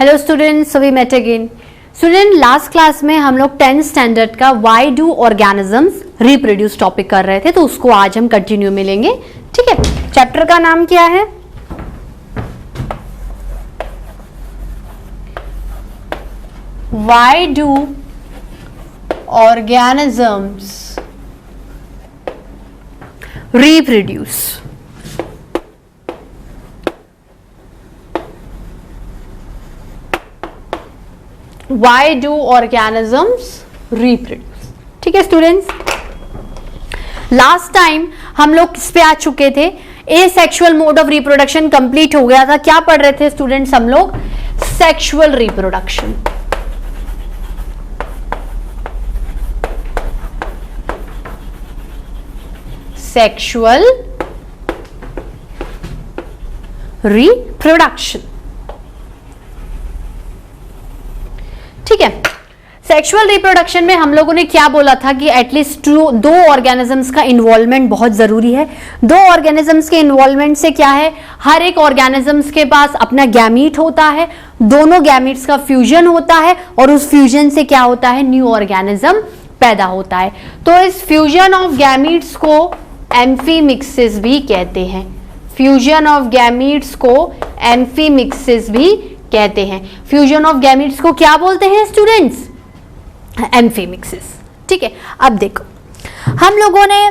Hello students, सभी meet again. Student, last class में हम लोग 10th स्टैंडर्ड का why do organisms reproduce topic कर रहे थे, तो उसको आज हम कंटिन्यू मिलेंगे। ठीक है, चैप्टर का नाम क्या है? Why do organisms reproduce. Why do organisms reproduce? ठीक है स्टूडेंट्स, लास्ट टाइम हम लोग किस पे आ चुके थे? Asexual mode of reproduction complete हो गया था। क्या पढ़ रहे थे स्टूडेंट्स हम लोग? Sexual reproduction. सेक्सुअल रिप्रोडक्शन, ठीक है। सेक्सुअल रिप्रोडक्शन में हम लोगों ने क्या बोला था कि एटलीस्ट दो ऑर्गेनिजम्स का इन्वॉल्वमेंट बहुत जरूरी है। दो ऑर्गेनिजम्स के इन्वॉल्वमेंट से क्या है, हर एक ऑर्गेनिजम्स के पास अपना गैमीट होता है, दोनों गैमीट्स का फ्यूजन होता है और उस फ्यूजन से क्या होता है, न्यू ऑर्गेनिज्म पैदा होता है। तो इस फ्यूजन ऑफ गैमीट्स को एम्फीमिक्सिस भी कहते हैं। फ्यूजन ऑफ गैमीट्स को एम्फीमिक्सिस भी कहते हैं। फ्यूजन ऑफ गैमीट्स को क्या बोलते हैं स्टूडेंट्स? एम्फीमिक्सिस। ठीक है, अब देखो हम लोगों ने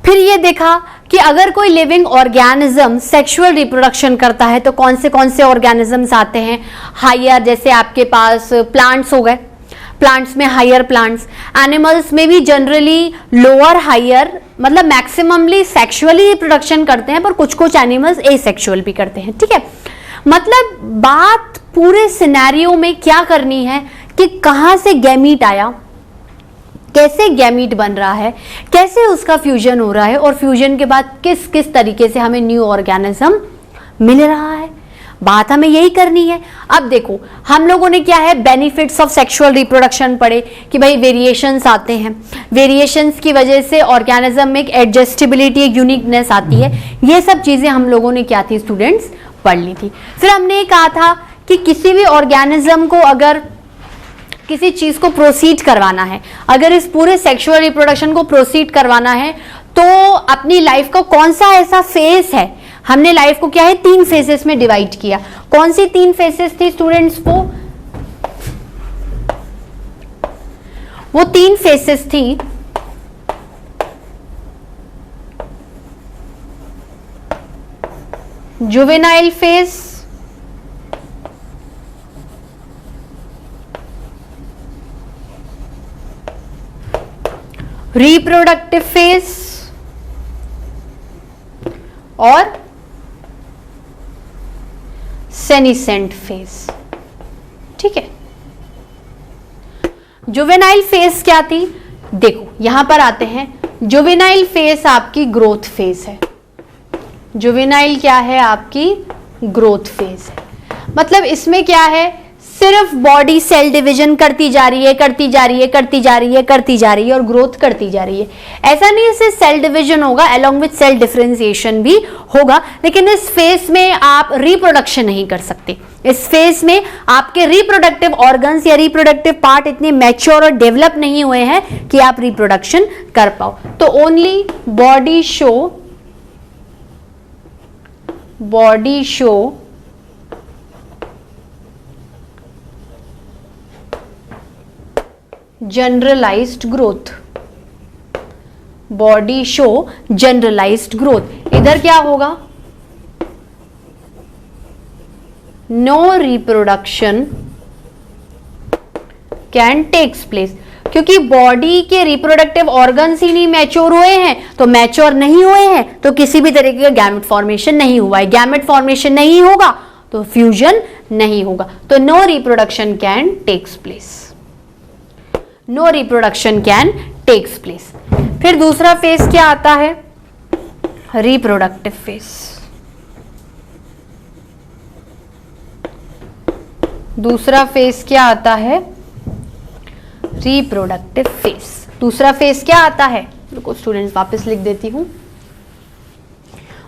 फिर ये देखा कि अगर कोई लिविंग ऑर्गेनिज्म सेक्सुअल रिप्रोडक्शन करता है तो कौन से ऑर्गेनिजम्स आते हैं? हायर, जैसे आपके पास प्लांट्स हो गए, प्लांट्स में हायर प्लांट्स। एनिमल्स में भी जनरली लोअर हायर, मतलब मैक्सिममली सेक्सुअली रिप्रोडक्शन करते हैं, पर कुछ एनिमल्स एसेक्सुअल भी करते हैं। ठीक है, मतलब बात पूरे सिनेरियो में क्या करनी है कि कहां से गैमीट आया, कैसे गैमीट बन रहा है, कैसे उसका फ्यूजन हो रहा है और फ्यूजन के बाद किस किस तरीके से हमें न्यू ऑर्गेनिज्म मिल रहा है। बात हमें यही करनी है। अब देखो हम लोगों ने क्या है, बेनिफिट्स ऑफ सेक्सुअल रिप्रोडक्शन पढ़े कि भाई वेरिएशंस आते हैं, वेरिएशंस की वजह से ऑर्गेनिज्म में एक एडजस्टेबिलिटी, एक यूनिकनेस आती है। ये सब चीजें हम लोगों ने क्या थी स्टूडेंट्स, पढ़ ली थी। फिर हमने ये कहा था कि किसी भी ऑर्गेनिज्म को अगर किसी चीज को प्रोसीड करवाना है, अगर इस पूरे सेक्सुअल रिप्रोडक्शन को प्रोसीड करवाना है, तो अपनी लाइफ का कौन सा ऐसा फेज है, हमने लाइफ को क्या है 3 फेजेस में डिवाइड किया। कौन सी 3 फेजेस थी स्टूडेंट्स? वो 3 फेजेस थी। जुवेनाइल फेज, रिप्रोडक्टिव फेज और सेनिसेंट फेज। ठीक है, जुवेनाइल फेज क्या थी? देखो यहां पर आते हैं। जुवेनाइल फेज आपकी ग्रोथ फेज है। जुवेनाइल क्या है? आपकी ग्रोथ फेज है। मतलब इसमें क्या है, सिर्फ बॉडी सेल डिवीजन करती जा रही है, करती जा रही है, करती जा रही है, करती जा रही है और ग्रोथ करती जा रही है। ऐसा नहीं है सिर्फ सेल डिवीजन होगा, अलोंग विथ सेल डिफरेंशिएशन भी होगा, लेकिन इस फेज में आप रिप्रोडक्शन नहीं कर सकते। इस फेज में आपके रिप्रोडक्टिव ऑर्गन्स या रिप्रोडक्टिव पार्ट इतने मैच्योर और डेवलप नहीं हुए हैं कि आप रिप्रोडक्शन कर पाओ। तो only body show generalised growth. Body show generalised growth. इधर क्या होगा? No reproduction can takes place, क्योंकि बॉडी के रिप्रोडक्टिव ऑर्गन्स ही नहीं मैच्योर हुए हैं। तो मैच्योर नहीं हुए हैं तो किसी भी तरीके का गैमेट फॉर्मेशन नहीं हुआ है। गैमेट फॉर्मेशन नहीं होगा तो फ्यूजन नहीं होगा। तो no reproduction can takes place. No reproduction can takes place. फिर दूसरा फेज क्या आता है? Reproductive phase. दूसरा फेज क्या आता है? Reproductive phase. दूसरा फेज क्या आता है? रुको स्टूडेंट्स वापस लिख देती हूं।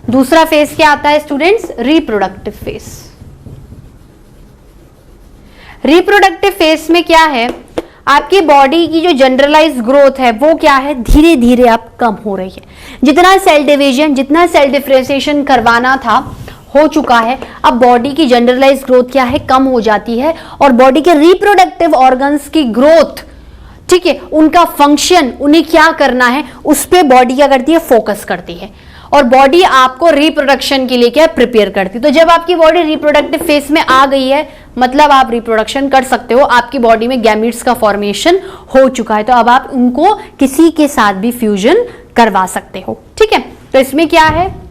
दूसरा फेज क्या आता है students? Reproductive phase. Reproductive phase में क्या है, आपकी बॉडी की जो जनरलाइज ग्रोथ है वो क्या है, धीरे धीरे अब कम हो रही है। जितना सेल डिवीजन, जितना सेल डिफरेंशिएशन करवाना था हो चुका है। अब बॉडी की जनरलाइज ग्रोथ क्या है, कम हो जाती है और बॉडी के रिप्रोडक्टिव ऑर्गन्स की ग्रोथ, ठीक है, उनका फंक्शन, उन्हें क्या करना है उस पे बॉडी क्या करती है, फोकस करती है और बॉडी आपको रिप्रोडक्शन के लिए क्या प्रिपेयर करती है। तो जब आपकी बॉडी रिप्रोडक्टिव फेज में आ गई है मतलब आप रिप्रोडक्शन कर सकते हो, आपकी बॉडी में गैमीट्स का फॉर्मेशन हो चुका है, तो अब आप उनको किसी के साथ भी फ्यूजन करवा सकते हो। ठीक है, तो इसमें क्या है,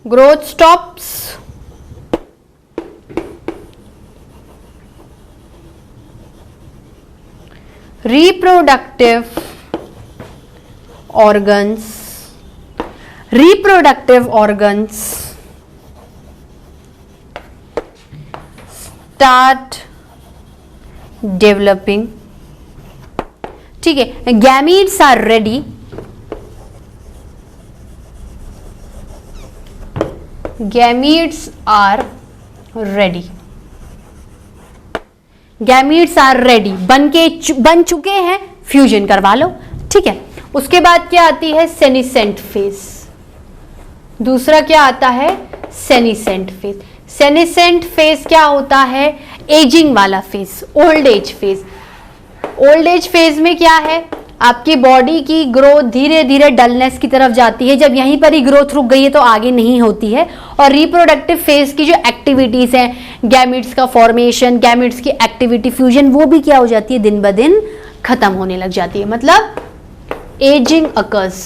growth stops, reproductive organs start developing। ठीक है, gametes are ready, gametes are ready, gametes are ready, बन चुके हैं, फ्यूजन करवा लो। ठीक है, उसके बाद क्या आती है, सेनिसेंट फेज। दूसरा क्या आता है, सेनिसेंट फेज। सेनिसेंट फेज क्या होता है, एजिंग वाला phase, old age phase. Old age phase में क्या है, आपकी बॉडी की ग्रोथ धीरे धीरे डलनेस की तरफ जाती है। जब यहीं पर ही ग्रोथ रुक गई है तो आगे नहीं होती है और रिप्रोडक्टिव फेज की जो एक्टिविटीज हैं, गैमिट्स का फॉर्मेशन, गैमिट्स की एक्टिविटी, फ्यूजन, वो भी क्या हो जाती है, दिन ब दिन खत्म होने लग जाती है। मतलब ageing occurs,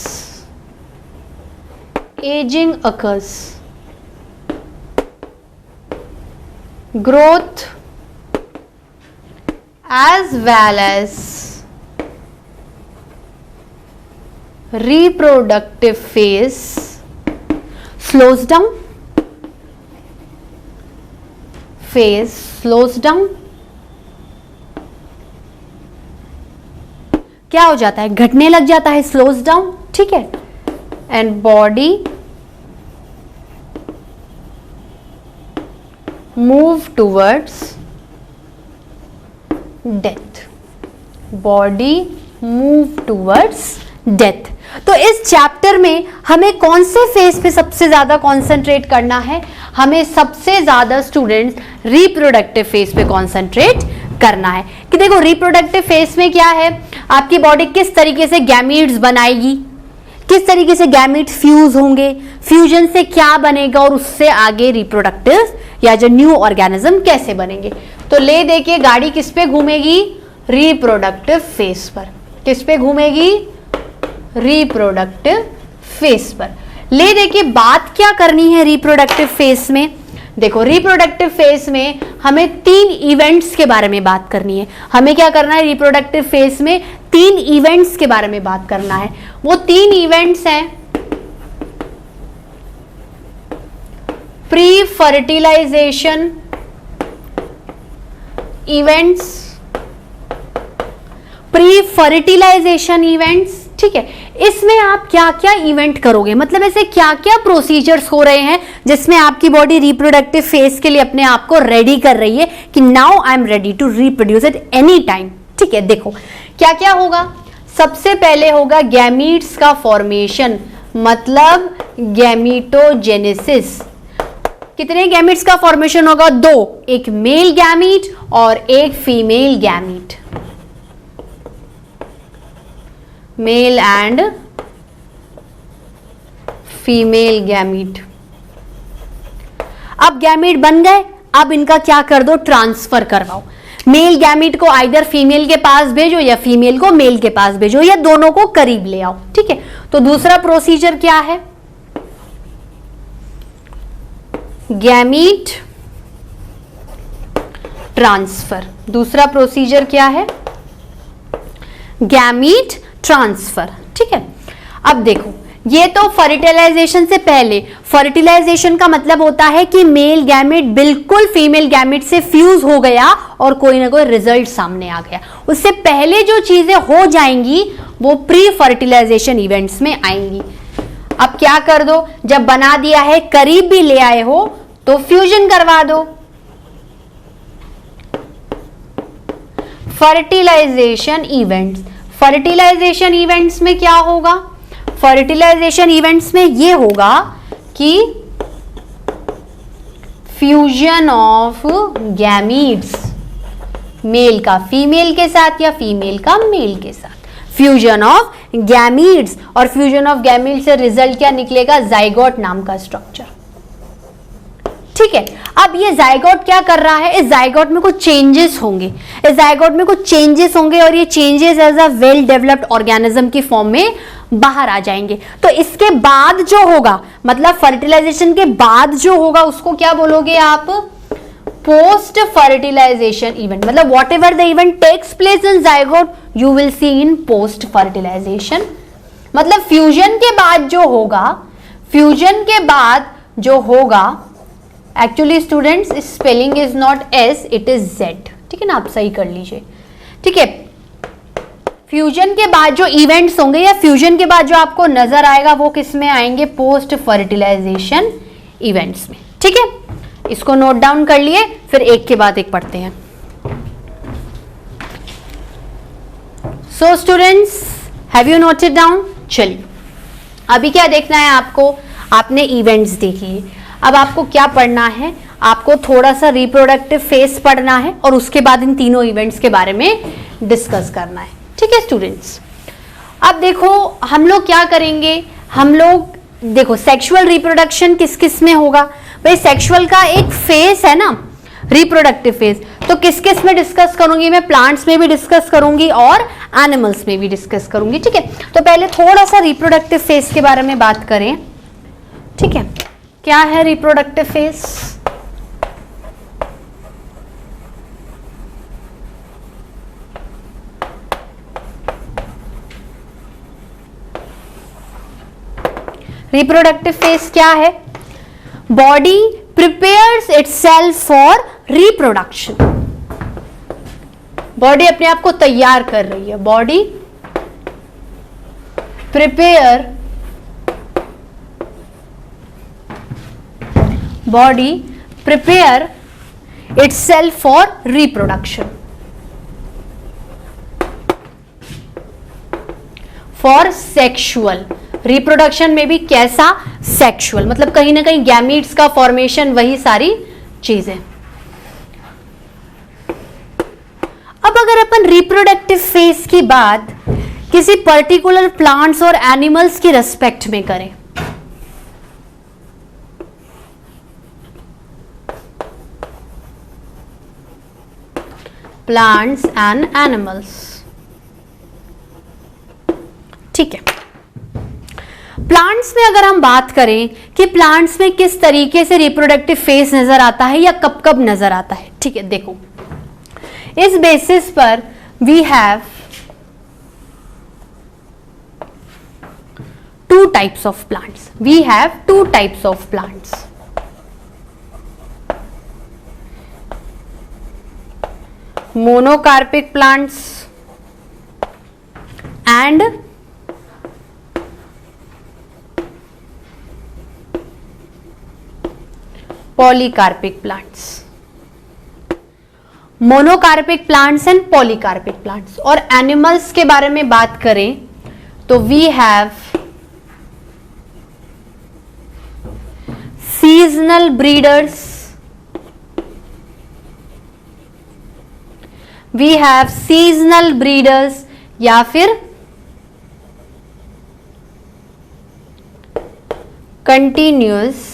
ageing occurs, growth as well as reproductive phase slows down, phase slows down। क्या हो जाता है, घटने लग जाता है, slows down। ठीक है, and body move towards death, body move towards death। तो इस चैप्टर में हमें कौन से फेज पे सबसे ज्यादा कंसंट्रेट करना है, हमें सबसे ज्यादा स्टूडेंट्स रिप्रोडक्टिव फेज पे कंसंट्रेट करना है। कि देखो रिप्रोडक्टिव फेज में क्या है, आपकी बॉडी किस तरीके से गैमीट्स बनाएगी, किस तरीके से गैमीट्स फ्यूज होंगे, फ्यूजन से क्या बनेगा और उससे आगे रिप्रोडक्टिव या जो न्यू ऑर्गेनिज्म कैसे बनेंगे। तो ले देखिए गाड़ी किस पे घूमेगी, रिप्रोडक्टिव फेज पर। किस पे घूमेगी, रिप्रोडक्टिव फेज पर। ले देखिए बात क्या करनी है रिप्रोडक्टिव फेज में। देखो रिप्रोडक्टिव फेज में हमें 3 इवेंट्स के बारे में बात करनी है। हमें क्या करना है, रिप्रोडक्टिव फेज में 3 इवेंट्स के बारे में बात करना है। वो 3 इवेंट्स हैं, pre fertilisation events, pre fertilisation events. ठीक है, इसमें आप क्या क्या इवेंट करोगे, मतलब ऐसे क्या क्या प्रोसीजर्स हो रहे हैं जिसमें आपकी बॉडी रिप्रोडक्टिव फेज के लिए अपने आप को रेडी कर रही है कि now I am ready to reproduce at any time. ठीक है, देखो क्या क्या होगा। सबसे पहले होगा गैमीट्स का फॉर्मेशन, मतलब गैमीटोजेनेसिस। कितने गैमीट्स का फॉर्मेशन होगा, 2, एक मेल गैमीट और एक female gamete, male and female gamete. अब गैमीट बन गए, अब इनका क्या कर दो, ट्रांसफर करवाओ। मेल गैमीट को आइदर फीमेल के पास भेजो या फीमेल को मेल के पास भेजो या दोनों को करीब ले आओ। ठीक है, तो दूसरा प्रोसीजर क्या है, गैमीट ट्रांसफर। दूसरा प्रोसीजर क्या है, गैमीट ट्रांसफर। ठीक है, अब देखो ये तो फर्टिलाइजेशन से पहले। फर्टिलाइजेशन का मतलब होता है कि मेल गैमेट बिल्कुल फीमेल गैमेट से फ्यूज हो गया और कोई ना कोई रिजल्ट सामने आ गया। उससे पहले जो चीजें हो जाएंगी वो प्री फर्टिलाइजेशन इवेंट्स में आएंगी। अब क्या कर दो, जब बना दिया है, करीब भी ले आए हो, तो फ्यूजन करवा दो। फर्टिलाइजेशन इवेंट्स, फर्टिलाइजेशन इवेंट्स में क्या होगा? फर्टिलाइजेशन इवेंट्स में ये होगा कि फ्यूजन ऑफ गैमीट्स, मेल का फीमेल के साथ या फीमेल का मेल के साथ, फ्यूजन ऑफ गैमीट्स, और फ्यूजन ऑफ गैमीट्स से रिजल्ट क्या निकलेगा? जाइगोट नाम का स्ट्रक्चर। ठीक है, अब ये जाइगोट क्या कर रहा है? इस जाइगोट में कुछ चेंजेस होंगे, इस जाइगोट में कुछ चेंजेस होंगे और ये changes as a well developed organism की फॉर्म में बाहर आ जाएंगे। तो इसके बाद जो होगा, मतलब फर्टिलाइजेशन के बाद जो होगा, उसको क्या बोलोगे आप? Post fertilisation event. मतलब whatever the event takes place in zygote you will see in post fertilisation. मतलब फ्यूजन के बाद जो होगा, फ्यूजन के बाद जो होगा, actually students spelling is not S, it is Z. ठीक है ना, आप सही कर लीजिए। ठीक है, फ्यूजन के बाद जो इवेंट्स होंगे या फ्यूजन के बाद जो आपको नजर आएगा वो किस में आएंगे? पोस्ट फर्टिलाइजेशन इवेंट्स में। ठीक है, इसको नोट डाउन कर लिए, फिर एक के बाद एक पढ़ते हैं। So students, have you noted down? चलिए, अभी क्या देखना है आपको? आपने इवेंट्स देख लिए, अब आपको क्या पढ़ना है? आपको थोड़ा सा रिप्रोडक्टिव फेज पढ़ना है और उसके बाद इन तीनों इवेंट्स के बारे में डिस्कस करना है। ठीक है स्टूडेंट्स, अब देखो हम लोग क्या करेंगे, हम लोग देखो सेक्सुअल रिप्रोडक्शन किस किस में होगा? भाई सेक्सुअल का एक फेज है ना, रिप्रोडक्टिव फेज, तो किस किस में डिस्कस करूंगी मैं? प्लांट्स में भी डिस्कस करूंगी और एनिमल्स में भी डिस्कस करूंगी। ठीक है, तो पहले थोड़ा सा रिप्रोडक्टिव फेज के बारे में बात करें। ठीक है, क्या है रिप्रोडक्टिव फेज? रिप्रोडक्टिव फेज क्या है? Body prepares itself for reproduction. Body अपने आप को तैयार कर रही है। Body prepare, body prepare itself for reproduction, for sexual reproduction में भी कैसा? सेक्सुअल, मतलब कहीं ना कहीं गैमीट्स का फॉर्मेशन, वही सारी चीजें। अब अगर अपन रिप्रोडक्टिव फेज की बात किसी पर्टिकुलर प्लांट्स और एनिमल्स की रेस्पेक्ट में करें, प्लांट्स एंड एनिमल्स, ठीक है, प्लांट्स में अगर हम बात करें कि प्लांट्स में किस तरीके से रिप्रोडक्टिव फेज नजर आता है या कब कब नजर आता है। ठीक है, देखो इस बेसिस पर we have two types of plants, we have two types of plants. Monocarpic plants and polycarpic plants. Monocarpic plants and polycarpic plants. और एनिमल्स के बारे में बात करें तो we have seasonal breeders, we have seasonal breeders या फिर continuous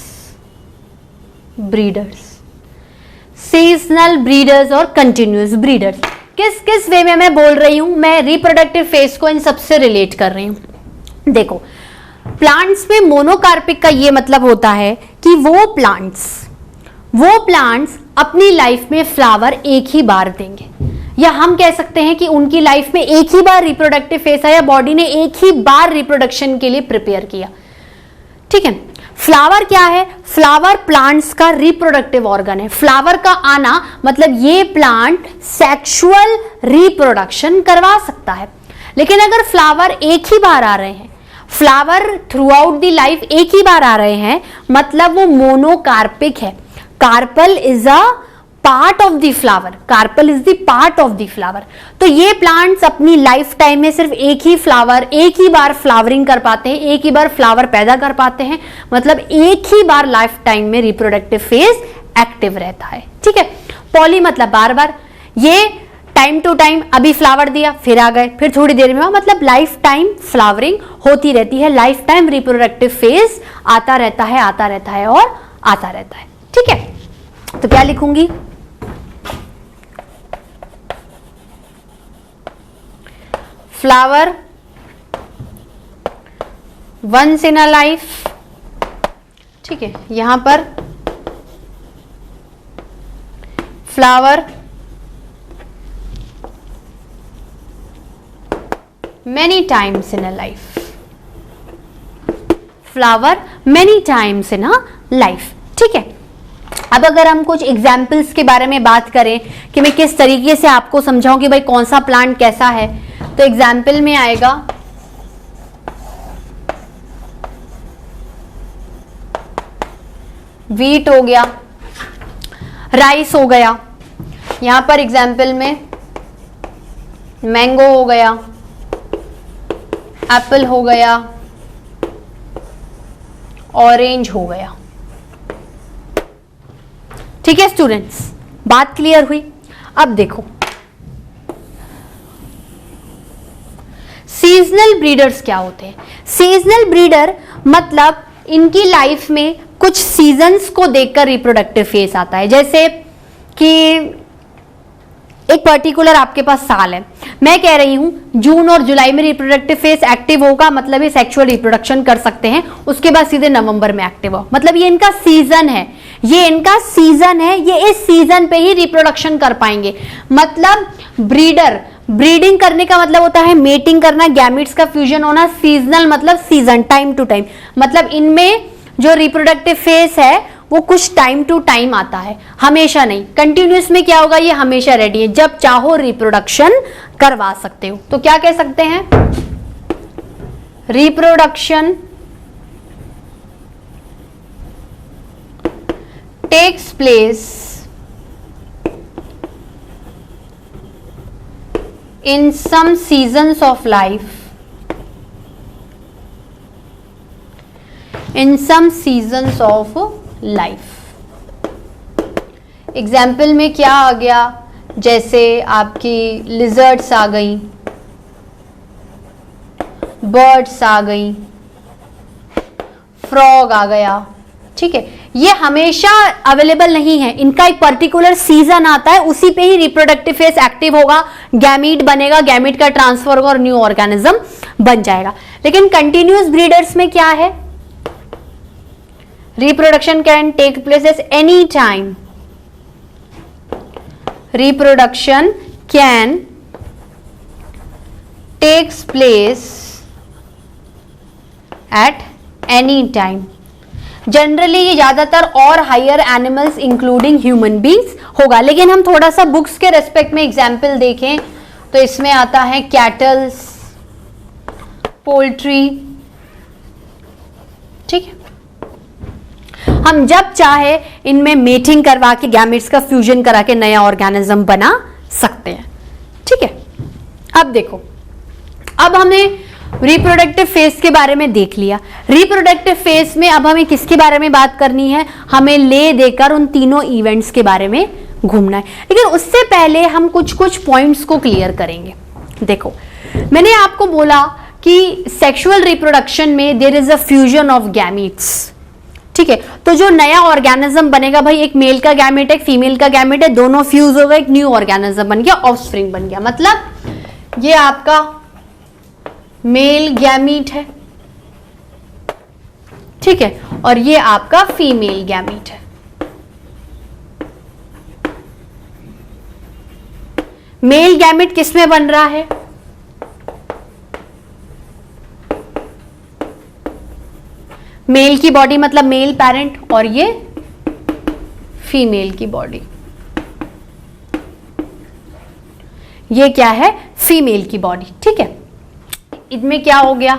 breeders. Seasonal breeders और कंटिन्यूअस ब्रीडर्स किस किस वे में मैं बोल रही हूं? मैं रिप्रोडक्टिव फेज को इन सबसे रिलेट कर रही हूं। देखो प्लांट्स में मोनोकार्पिक का ये मतलब होता है कि वो प्लांट्स अपनी लाइफ में फ्लावर एक ही बार देंगे, या हम कह सकते हैं कि उनकी लाइफ में एक ही बार रिप्रोडक्टिव फेज आया, बॉडी ने एक ही बार रिप्रोडक्शन के लिए प्रिपेयर किया। ठीक है, फ्लावर क्या है? फ्लावर प्लांट्स का रिप्रोडक्टिव ऑर्गन है। फ्लावर का आना मतलब ये प्लांट सेक्सुअल रिप्रोडक्शन करवा सकता है। लेकिन अगर फ्लावर एक ही बार आ रहे हैं, flower through out the life एक ही बार आ रहे हैं, मतलब वो मोनोकार्पिक है। Carpel is a part of the flower, carpel is the part of the flower. तो ये प्लांट्स अपनी लाइफ टाइम में सिर्फ एक ही बार फ्लावरिंग कर पाते हैं, एक ही बार फ्लावर पैदा कर पाते हैं, मतलब एक ही बार लाइफ टाइम में रिप्रोडक्टिव फेज एक्टिव रहता है। ठीक है, पॉली मतलब बार बार, ये टाइम टू टाइम, अभी फ्लावर दिया फिर आ गए, फिर थोड़ी देर में, मतलब लाइफ टाइम फ्लावरिंग होती रहती है, लाइफ टाइम रिप्रोडक्टिव फेज आता रहता है और आता रहता है। ठीक है, तो क्या लिखूंगी, flower once in a life. ठीक है, यहां पर flower many times in a life, flower many times in a life। ठीक है, अब अगर हम कुछ एग्जाम्पल्स के बारे में बात करें कि मैं किस तरीके से आपको समझाऊं कि भाई कौन सा प्लांट कैसा है, तो एग्जाम्पल में आएगा वीट हो गया, राइस हो गया, यहां पर एग्जाम्पल में मैंगो हो गया, एप्पल हो गया, ऑरेंज हो गया। ठीक है स्टूडेंट्स, बात क्लियर हुई। अब देखो, सीजनल ब्रीडर्स क्या होते हैं। सीजनल ब्रीडर मतलब इनकी लाइफ में कुछ सीजन्स को देखकर रिप्रोडक्टिव फेज आता है। जैसे कि एक पर्टिकुलर आपके पास साल है, मैं कह रही हूं जून और जुलाई में रिप्रोडक्टिव फेज एक्टिव होगा, मतलब ये सेक्सुअल रिप्रोडक्शन कर सकते हैं, उसके बाद सीधे नवंबर में एक्टिव हो, मतलब ये इनका सीजन है, ये इनका सीजन है, ये इस सीजन पे ही रिप्रोडक्शन कर पाएंगे। मतलब ब्रीडर, ब्रीडिंग करने का मतलब होता है मेटिंग करना, गैमेट्स का फ्यूजन होना, सीजनल मतलब सीजन, टाइम टू टाइम, मतलब इनमें जो रिप्रोडक्टिव फेज है वो कुछ टाइम टू टाइम आता है, हमेशा नहीं। कंटिन्यूस में क्या होगा, ये हमेशा रेडी है, जब चाहो रिप्रोडक्शन करवा सकते हो। तो क्या कह सकते हैं, reproduction takes place in some seasons of life, in some seasons of life. Example में क्या आ गया, जैसे आपकी लिजर्ड्स आ गई, बर्ड्स आ गई, फ्रॉग आ गया। ठीक है, ये हमेशा अवेलेबल नहीं है, इनका एक पर्टिकुलर सीजन आता है, उसी पे ही रिप्रोडक्टिव फेज एक्टिव होगा, गैमीट बनेगा, गैमीट का ट्रांसफर होगा और न्यू ऑर्गेनिज्म बन जाएगा। लेकिन कंटिन्यूअस ब्रीडर्स में क्या है, reproduction can take place at any time, reproduction can takes place at any time। Generally ये ज्यादातर और higher animals including human beings होगा, लेकिन हम थोड़ा सा बुक्स के रेस्पेक्ट में एग्जाम्पल देखें तो इसमें आता है कैटल्स, पोल्ट्री। ठीक है, हम जब चाहे इनमें मेटिंग करवा के गैमेट्स का फ्यूजन करा के नया ऑर्गेनिज्म बना सकते हैं। ठीक है, अब देखो, अब हमें रिप्रोडक्टिव फेज के बारे में देख लिया। रिप्रोडक्टिव फेज में अब हमें किसके बारे में बात करनी है, हमें ले देकर उन तीनों इवेंट्स के बारे में घूमना है। लेकिन उससे पहले हम कुछ पॉइंट्स को क्लियर करेंगे। देखो, मैंने आपको बोला कि सेक्सुअल रिप्रोडक्शन में there is a fusion of gametes. ठीक है, तो जो नया ऑर्गेनिज्म बनेगा, भाई एक मेल का गैमेट है, एक फीमेल का गैमेट है, दोनों फ्यूज हो गए, एक न्यू ऑर्गेनिज्म बन गया, ऑफस्प्रिंग बन गया। मतलब ये आपका मेल गैमीट है, ठीक है, और ये आपका फीमेल गैमीट है। मेल गैमेट किसमें बन रहा है, मेल की बॉडी मतलब मेल पेरेंट, और ये फीमेल की बॉडी, ये क्या है, फीमेल की बॉडी। ठीक है, इनमें क्या हो गया,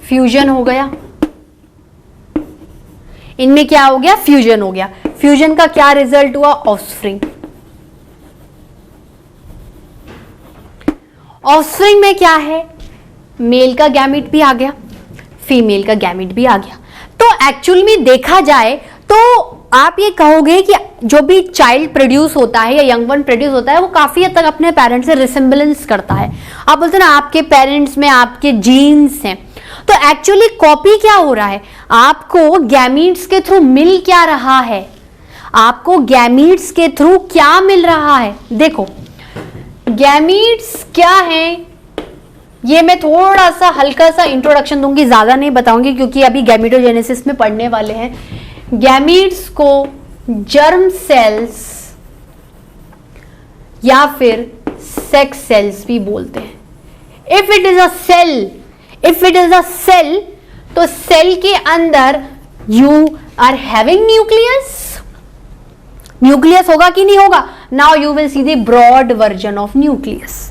फ्यूजन हो गया। इनमें क्या हो गया, फ्यूजन हो गया। फ्यूजन का क्या रिजल्ट हुआ, ऑफस्प्रिंग। ऑफस्प्रिंग में क्या है, मेल का गैमेट भी आ गया, फीमेल का गैमेट भी आ गया। तो एक्चुअल में देखा जाए तो आप ये कहोगे कि जो भी चाइल्ड प्रोड्यूस होता है या यंग वन प्रोड्यूस होता है वो काफी हद तक अपने पेरेंट्स से रिसेम्बलेंस करता है। आप बोलते हैं ना आपके पेरेंट्स में आपके जीन्स हैं, तो एक्चुअली कॉपी क्या हो रहा है, आपको गैमीट्स के थ्रू मिल क्या रहा है, आपको गैमीट्स के थ्रू क्या मिल रहा है। देखो गैमीट्स क्या है, ये मैं थोड़ा सा हल्का सा इंट्रोडक्शन दूंगी, ज्यादा नहीं बताऊंगी क्योंकि अभी गैमेटोजेनेसिस में पढ़ने वाले हैं। गैमीट्स को जर्म सेल्स या फिर सेक्स सेल्स भी बोलते हैं। If it is a cell, तो सेल के अंदर यू आर हैविंग न्यूक्लियस होगा कि नहीं होगा। Now you will see the broad version of nucleus.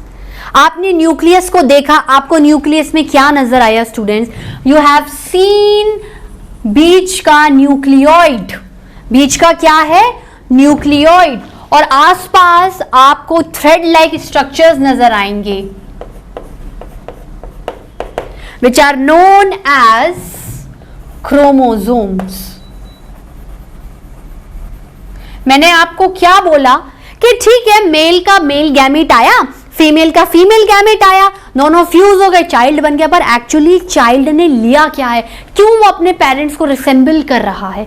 आपने न्यूक्लियस को देखा, आपको न्यूक्लियस में क्या नजर आया स्टूडेंट्स, यू हैव सीन बीच का न्यूक्लियोइड, बीच का क्या है, न्यूक्लियोइड, और आसपास आपको थ्रेड लाइक स्ट्रक्चर्स नजर आएंगे which are known as chromosomes. मैंने आपको क्या बोला कि ठीक है मेल का मेल गैमेट आया, फीमेल का फीमेल गैमेट आया, दोनों फ्यूज हो गए, चाइल्ड बन गया, पर एक्चुअली चाइल्ड ने लिया क्या है, क्यों वो अपने पेरेंट्स को रिसेंबल कर रहा है,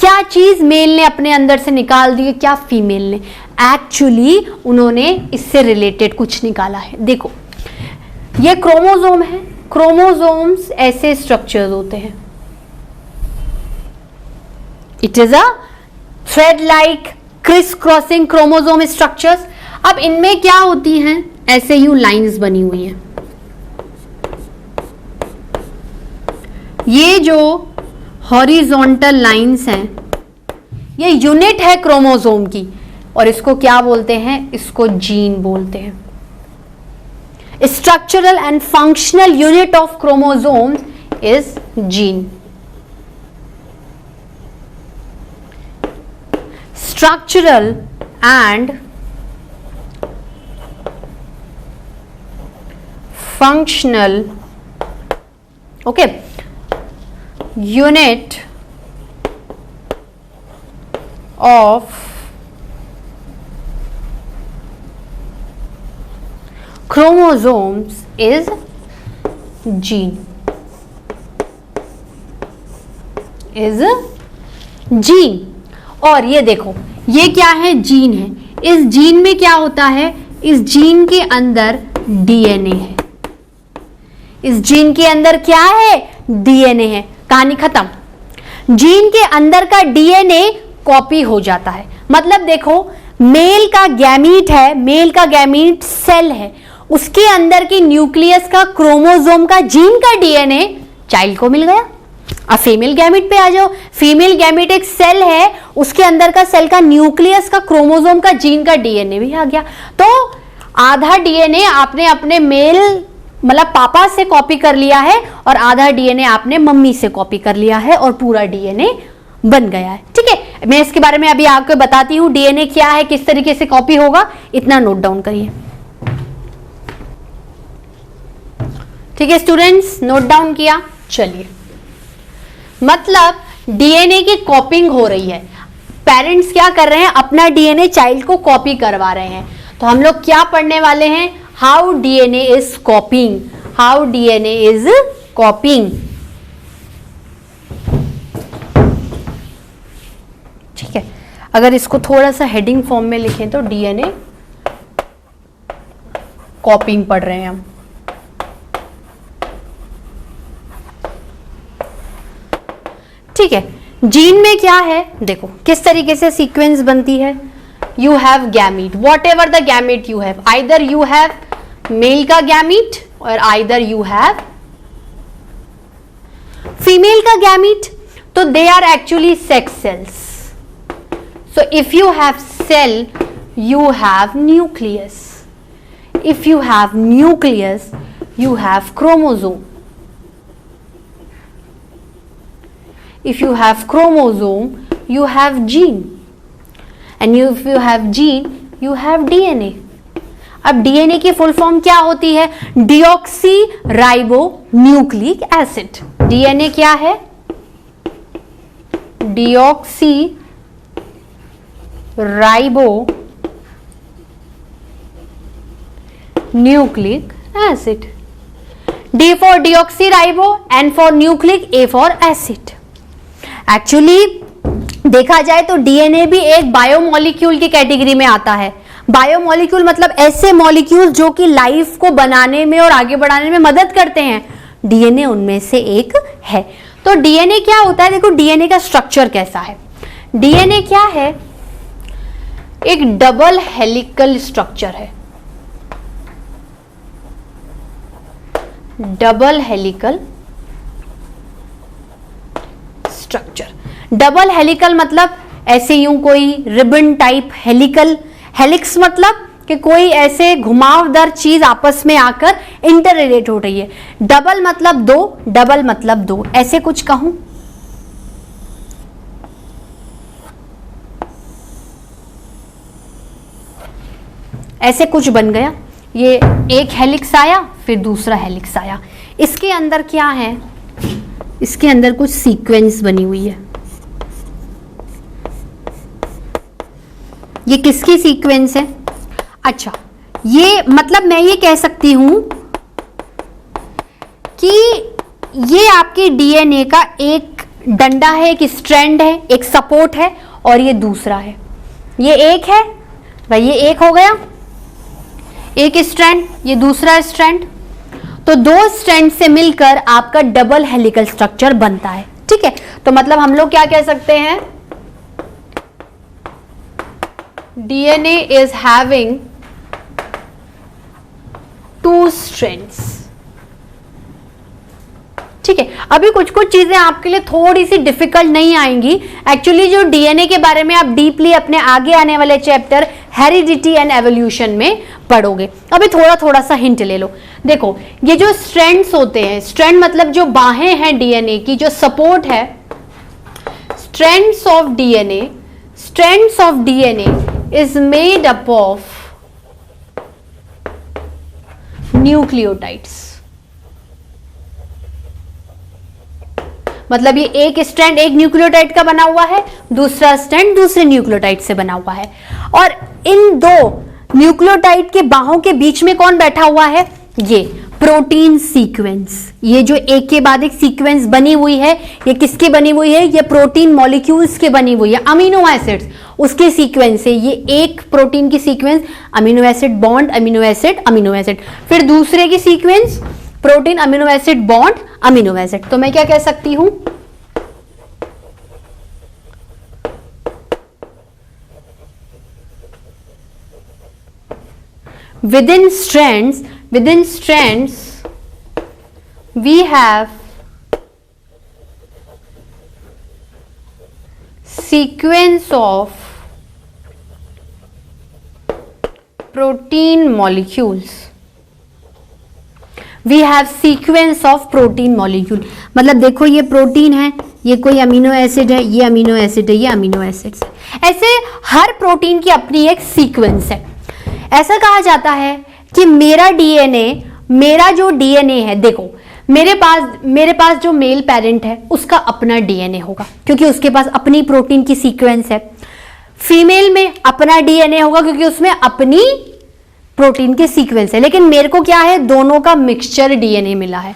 क्या चीज मेल ने अपने अंदर से निकाल दी है, क्या फीमेल ने, एक्चुअली उन्होंने इससे रिलेटेड कुछ निकाला है। देखो ये क्रोमोसोम है, क्रोमोसोम्स ऐसे स्ट्रक्चर्स होते हैं, it is a thread like criss crossing chromosome structures. अब इनमें क्या होती हैं, ऐसे यूं लाइंस बनी हुई हैं, ये जो हॉरिजॉन्टल लाइंस हैं ये यूनिट है क्रोमोसोम की, और इसको क्या बोलते हैं, इसको जीन बोलते हैं। Structural and functional unit of chromosome is gene. Structural and functional unit of chromosomes is gene, और ये देखो ये क्या है, जीन है। इस जीन में क्या होता है, इस जीन के अंदर डीएनए है, इस जीन के अंदर क्या है, डीएनए है, कहानी खत्म। जीन के अंदर का डीएनए कॉपी हो जाता है, मतलब देखो मेल का गैमीट है, मेल का गैमीट सेल है, उसके अंदर की न्यूक्लियस का क्रोमोसोम का जीन का डीएनए चाइल्ड को मिल गया। अब फीमेल गैमीट पे आ जाओ, फीमेल गैमीट एक सेल है, उसके अंदर का सेल का न्यूक्लियस का क्रोमोसोम का जीन का डीएनए भी आ गया। तो आधा डीएनए आपने अपने मेल मतलब पापा से कॉपी कर लिया है और आधा डीएनए आपने मम्मी से कॉपी कर लिया है और पूरा डीएनए बन गया है। ठीक है, मैं इसके बारे में अभी आपको बताती हूं डीएनए क्या है, किस तरीके से कॉपी होगा, इतना नोट डाउन करिए। ठीक है स्टूडेंट्स, नोट डाउन किया, चलिए। मतलब डीएनए की कॉपिंग हो रही है, पेरेंट्स क्या कर रहे हैं, अपना डीएनए चाइल्ड को कॉपी करवा रहे हैं। तो हम लोग क्या पढ़ने वाले हैं, how DNA is कॉपिंग, how DNA is कॉपिंग। ठीक है, अगर इसको थोड़ा सा हेडिंग फॉर्म में लिखें तो डीएनए कॉपिंग पढ़ रहे हैं हम। ठीक है, जीन में क्या है, देखो किस तरीके से सीक्वेंस बनती है। You have gamete, whatever the gamete you have, either you have male का gamete or either you have female का gamete, तो they are actually sex cells. So if you have cell, you have nucleus. If you have nucleus, you have chromosome. if you have chromosome, you have gene, and if you have gene, you have DNA. अब DNA की full form क्या होती है? Deoxy ribo nucleic acid. DNA क्या है? Deoxy ribo nucleic acid. D for deoxyribo, N for nucleic, A for acid. Actually देखा जाए तो डीएनए भी एक बायोमोलिक्यूल की कैटेगरी में आता है। बायोमोलिक्यूल मतलब ऐसे मॉलिक्यूल जो कि लाइफ को बनाने में और आगे बढ़ाने में मदद करते हैं, डीएनए उनमें से एक है। तो डीएनए क्या होता है? देखो डीएनए का स्ट्रक्चर कैसा है। डीएनए क्या है? एक डबल हेलिकल स्ट्रक्चर है। Double helical structure. Double helical मतलब ऐसे यूं कोई रिबन टाइप, हेलिकल, हेलिक्स मतलब कि कोई ऐसे घुमावदार चीज आपस में आकर इंटर रिलेट हो रही है। डबल मतलब दो, डबल मतलब दो, ऐसे कुछ कहूं। ऐसे कुछ बन गया। ये एक हेलिक्स आया, फिर दूसरा हेलिक्स आया। इसके अंदर क्या है? इसके अंदर कुछ सीक्वेंस बनी हुई है। ये किसकी सीक्वेंस है? अच्छा, ये मतलब मैं ये कह सकती हूं कि ये आपके डीएनए का एक डंडा है, एक स्ट्रैंड है, एक सपोर्ट है, और ये दूसरा है। ये एक है भाई, ये एक हो गया, एक स्ट्रैंड, ये दूसरा स्ट्रैंड। तो दो स्ट्रैंड से मिलकर आपका डबल हेलिकल स्ट्रक्चर बनता है। ठीक है, तो मतलब हम लोग क्या कह सकते हैं? DNA is having two strands. ठीक है, अभी कुछ कुछ चीजें आपके लिए थोड़ी सी डिफिकल्ट नहीं आएंगी। एक्चुअली जो डीएनए के बारे में आप डीपली अपने आगे आने वाले चैप्टर हेरिडिटी एंड एवोल्यूशन में पढ़ोगे। अभी थोड़ा थोड़ा सा हिंट ले लो। देखो ये जो स्ट्रैंड्स होते हैं, स्ट्रैंड मतलब जो बाहें हैं डीएनए की, जो सपोर्ट है, strands of DNA is made up of nucleotides. मतलब ये एक स्ट्रैंड एक न्यूक्लियोटाइड का बना हुआ है, दूसरा स्ट्रैंड दूसरे न्यूक्लियोटाइड से बना हुआ है। और इन दो न्यूक्लियोटाइड के बाहों के बीच में कौन बैठा हुआ है? ये प्रोटीन सीक्वेंस। ये जो एक के बाद एक सीक्वेंस बनी हुई है, ये किसकी बनी हुई है? ये प्रोटीन मॉलिक्यूल्स के बनी हुई है, अमीनो एसिड्स, उसके सीक्वेंस है। ये एक प्रोटीन की sequence, amino acid bond, amino acid, amino acid. फिर दूसरे की sequence protein, amino acid bond, amino acid. तो मैं क्या कह सकती हूं? Within strands we have sequence of protein molecules. We have sequence of protein molecule. मतलब देखो ये प्रोटीन है, ये कोई अमीनो एसिड है, ये अमीनो एसिड है, ये अमीनो एसिड्स है। ऐसे हर प्रोटीन की अपनी एक सीक्वेंस है। ऐसा कहा जाता है कि मेरा जो डीएनए है, देखो मेरे पास जो मेल पेरेंट है उसका अपना डीएनए होगा, क्योंकि उसके पास अपनी प्रोटीन की सीक्वेंस है। फीमेल में अपना डीएनए होगा, क्योंकि उसमें अपनी प्रोटीन की सीक्वेंस है। लेकिन मेरे को क्या है? दोनों का मिक्सचर डीएनए मिला है।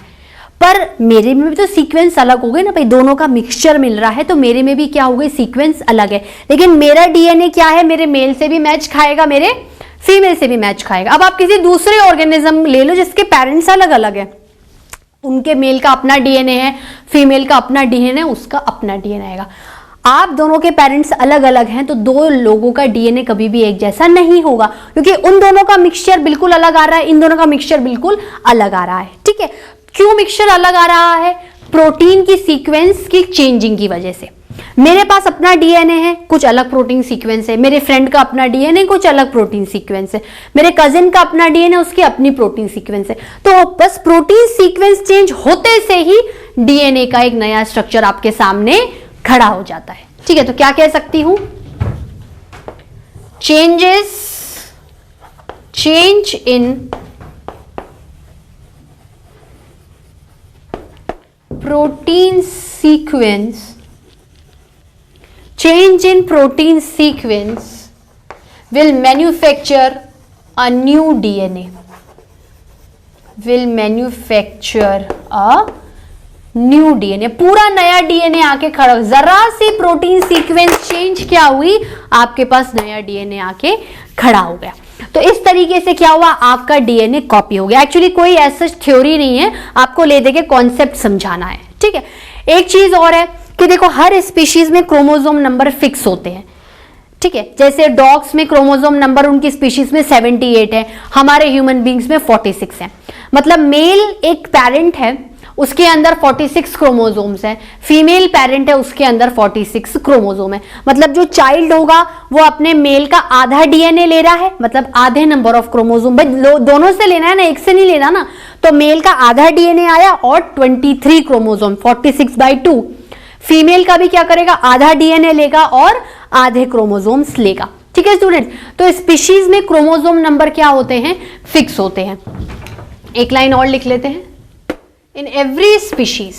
पर मेरे में भी तो सीक्वेंस अलग हो गई ना भाई, दोनों का मिक्सचर मिल रहा है, तो मेरे में भी क्या हो गई? सीक्वेंस अलग है। लेकिन मेरा डीएनए क्या है? मेरे मेल से भी मैच खाएगा, मेरे फीमेल से भी मैच खाएगा। अब आप किसी दूसरे ऑर्गेनिज्म ले लो जिसके पेरेंट्स अलग अलग है, उनके मेल का अपना डीएनए है, फीमेल का अपना डीएनए, उसका अपना डीएनए आएगा। आप दोनों के पेरेंट्स अलग अलग हैं, तो दो लोगों का डीएनए कभी भी एक जैसा नहीं होगा, क्योंकि उन दोनों का मिक्सचर बिल्कुल अलग आ रहा है, इन दोनों का मिक्सचर बिल्कुल अलग आ रहा है। ठीक है, क्यों मिक्सचर अलग आ रहा है? प्रोटीन की सीक्वेंस की चेंजिंग की वजह से। मेरे पास अपना डीएनए है, कुछ अलग प्रोटीन सीक्वेंस है, मेरे फ्रेंड का अपना डीएनए, कुछ अलग प्रोटीन सीक्वेंस है, मेरे कजिन का अपना डीएनए, उसकी अपनी प्रोटीन सीक्वेंस है। तो बस प्रोटीन सीक्वेंस चेंज होते से ही डीएनए का एक नया स्ट्रक्चर आपके सामने खड़ा हो जाता है। ठीक है, तो क्या कह सकती हूं, change in protein sequence, change in protein sequence will manufacture a new DNA, will manufacture a new DNA, पूरा नया डीएनए आके खड़ा हो। जरा सी प्रोटीन सीक्वेंस चेंज क्या हुई, आपके पास नया डीएनए आके खड़ा हो गया। तो इस तरीके से क्या हुआ, आपका डीएनए कॉपी हो गया। एक्चुअली कोई ऐसा थ्योरी नहीं है, आपको ले दे के कॉन्सेप्ट समझाना है। ठीक है, एक चीज और है कि देखो हर स्पीशीज में क्रोमोसोम नंबर फिक्स होते हैं। ठीक है, जैसे डॉग्स में क्रोमोसोम नंबर उनकी स्पीशीज में 78 है, हमारे ह्यूमन बींग्स में 46 है। मतलब मेल एक पेरेंट है, उसके अंदर 46 क्रोमोसोम्स है, फीमेल पेरेंट है, उसके अंदर 46 क्रोमोसोम है। मतलब जो चाइल्ड होगा वो अपने मेल का आधा डीएनए ले रहा है, मतलब आधे नंबर ऑफ क्रोमोसोम। भाई दोनों से लेना है ना, एक से नहीं लेना ना। तो मेल का आधा डीएनए आया और 23 क्रोमोसोम, 46/2। फीमेल का भी क्या करेगा, आधा डीएनए लेगा और आधे क्रोमोसोम्स लेगा। ठीक है स्टूडेंट, तो स्पीशीज में क्रोमोसोम नंबर क्या होते हैं, फिक्स होते हैं। एक लाइन और लिख लेते हैं, in every species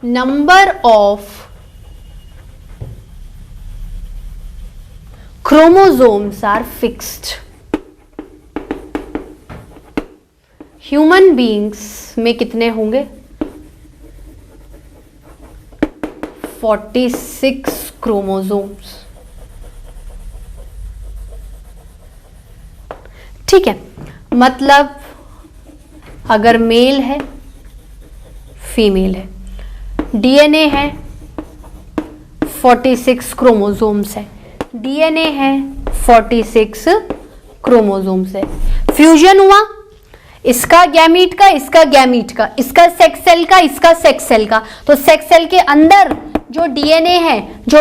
number of chromosomes are fixed. Human beings में कितने होंगे, 46 क्रोमोसोम्स। ठीक है, मतलब अगर मेल है, फीमेल है, डीएनए है, 46 क्रोमोसोम्स है, डीएनए है, 46 क्रोमोसोम्स है। फ्यूजन हुआ, इसका गैमीट का, इसका गैमीट का, इसका सेक्स सेल का, इसका सेक्स सेल का। तो सेक्स सेल के अंदर जो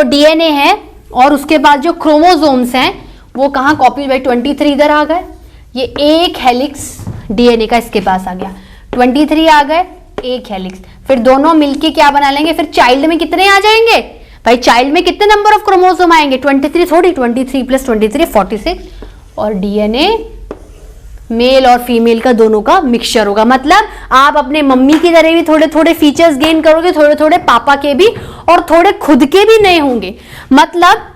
डीएनए है और उसके बाद जो क्रोमोसोम्स हैं वो कहाँ कॉपी, भाई 23 इधर आ गए, ये एक हेलिक्स डीएनए का इसके पास आ गया, 23 आ गए, एक हेलिक्स। फिर दोनों मिलके क्या बना लेंगे, फिर चाइल्ड में कितने आ जाएंगे भाई, चाइल्ड में कितने नंबर ऑफ क्रोमोसोम आएंगे, 23 थोड़ी, 23 + 23 46। और डीएनए मेल और फीमेल का दोनों का मिक्सचर होगा। मतलब आप अपने मम्मी की तरह भी थोड़े थोड़े फीचर्स गेन करोगे, थोड़े थोड़े पापा के भी और थोड़े खुद के भी नए होंगे। मतलब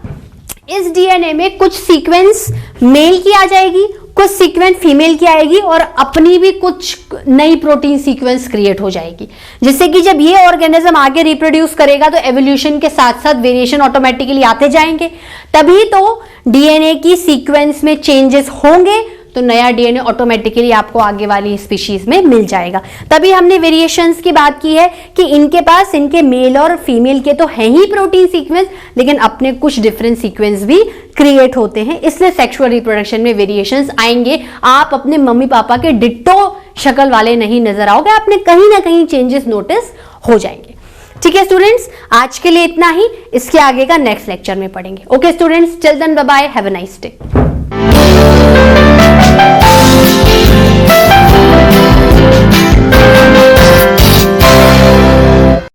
इस डीएनए में कुछ सीक्वेंस मेल की आ जाएगी, कुछ सीक्वेंस फीमेल की आएगी और अपनी भी कुछ नई प्रोटीन सीक्वेंस क्रिएट हो जाएगी, जिससे कि जब ये ऑर्गेनिज्म आगे रिप्रोड्यूस करेगा तो एवोल्यूशन के साथ साथ वेरिएशन ऑटोमेटिकली आते जाएंगे। तभी तो डीएनए की सीक्वेंस में चेंजेस होंगे, तो नया डीएनए ऑटोमेटिकली आपको आगे वाली स्पीशीज में मिल जाएगा। तभी हमने वेरिएशंस की बात की है कि इनके पास, इनके मेल और फीमेल के तो है ही प्रोटीन सीक्वेंस, लेकिन अपने कुछ डिफरेंट सीक्वेंस भी क्रिएट होते हैं, इसलिए सेक्सुअल रिप्रोडक्शन में वेरिएशंस आएंगे। आप अपने मम्मी पापा के डिट्टो शक्ल वाले नहीं नजर आओगे, आपने कहीं ना कहीं चेंजेस नोटिस हो जाएंगे। ठीक है स्टूडेंट्स, आज के लिए इतना ही, इसके आगे का नेक्स्ट लेक्चर में पढ़ेंगे। Okay students, till then bye bye, have a nice day.